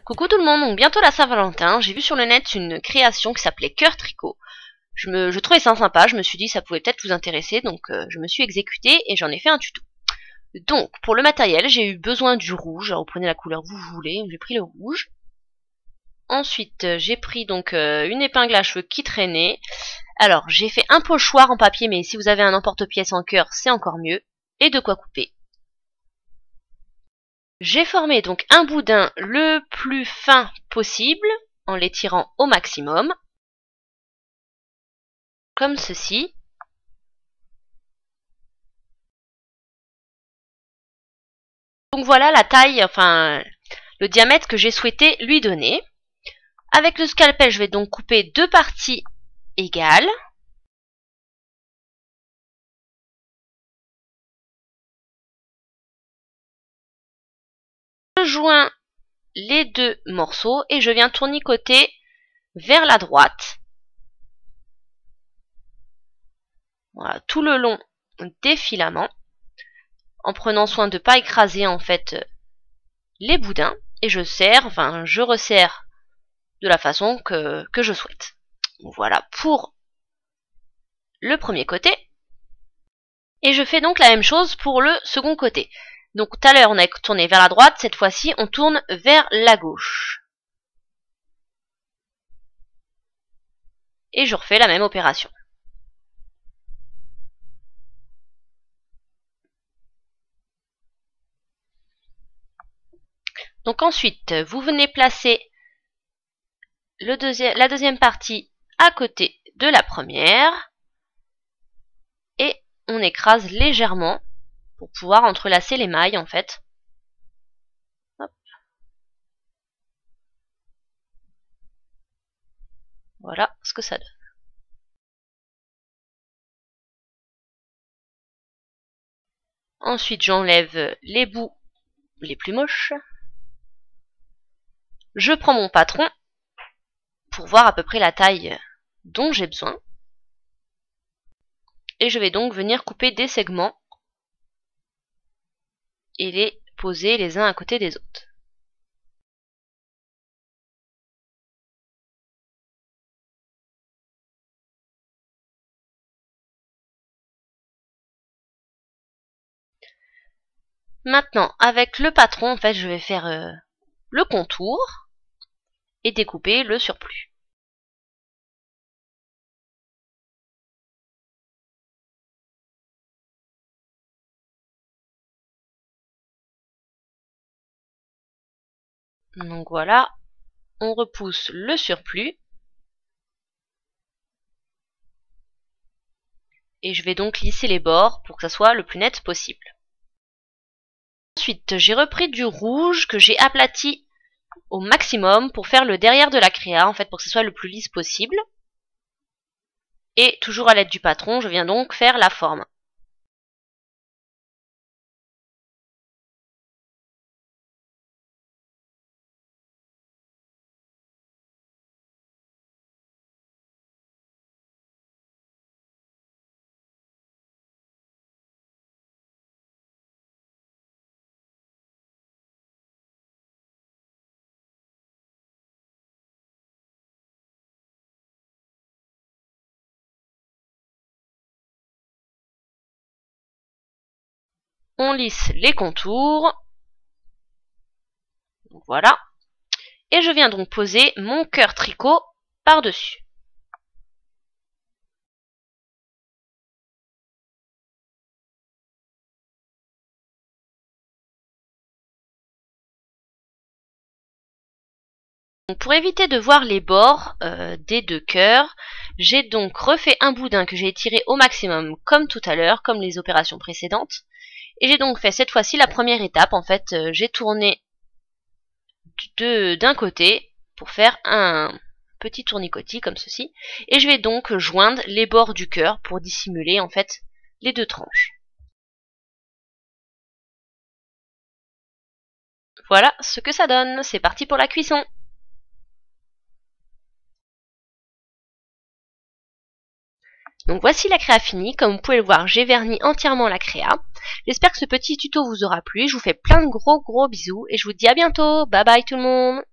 Coucou tout le monde, donc bientôt la Saint-Valentin, j'ai vu sur le net une création qui s'appelait Cœur Tricot. Je trouvais ça sympa, je me suis dit ça pouvait peut-être vous intéresser, donc je me suis exécutée et j'en ai fait un tuto. Donc pour le matériel, j'ai eu besoin du rouge, alors vous prenez la couleur que vous voulez, j'ai pris le rouge. Ensuite j'ai pris donc une épingle à cheveux qui traînait. Alors j'ai fait un pochoir en papier, mais si vous avez un emporte-pièce en cœur, c'est encore mieux, et de quoi couper. J'ai formé donc un boudin le plus fin possible en l'étirant au maximum, comme ceci. Donc voilà la taille, enfin le diamètre que j'ai souhaité lui donner. Avec le scalpel, je vais donc couper deux parties égales. Je joins les deux morceaux et je viens tournicoter vers la droite. Voilà, tout le long des filaments, en prenant soin de ne pas écraser en fait les boudins, et je resserre de la façon que je souhaite. Voilà pour le premier côté. Et je fais donc la même chose pour le second côté. Donc tout à l'heure on a tourné vers la droite, cette fois-ci on tourne vers la gauche. Et je refais la même opération. Donc ensuite, vous venez placer la deuxième partie à côté de la première et on écrase légèrement pour pouvoir entrelacer les mailles en fait. Hop. Voilà ce que ça donne. Ensuite, j'enlève les bouts les plus moches. Je prends mon patron pour voir à peu près la taille dont j'ai besoin. Et je vais donc venir couper des segments et les poser les uns à côté des autres. Maintenant, avec le patron, en fait, je vais faire le contour et découper le surplus. Donc voilà, on repousse le surplus. Et je vais donc lisser les bords pour que ça soit le plus net possible. Ensuite, j'ai repris du rouge que j'ai aplati au maximum pour faire le derrière de la créa, en fait, pour que ce soit le plus lisse possible. Et toujours à l'aide du patron, je viens donc faire la forme. On lisse les contours. Voilà. Et je viens donc poser mon cœur tricot par-dessus. Pour éviter de voir les bords des deux cœurs, j'ai donc refait un boudin que j'ai étiré au maximum comme tout à l'heure, comme les opérations précédentes. Et j'ai donc fait cette fois-ci la première étape. En fait, j'ai tourné d'un côté pour faire un petit tournicotis comme ceci. Et je vais donc joindre les bords du cœur pour dissimuler en fait les deux tranches. Voilà ce que ça donne. C'est parti pour la cuisson. Donc voici la créa finie, comme vous pouvez le voir, j'ai verni entièrement la créa. J'espère que ce petit tuto vous aura plu, je vous fais plein de gros bisous et je vous dis à bientôt, bye bye tout le monde.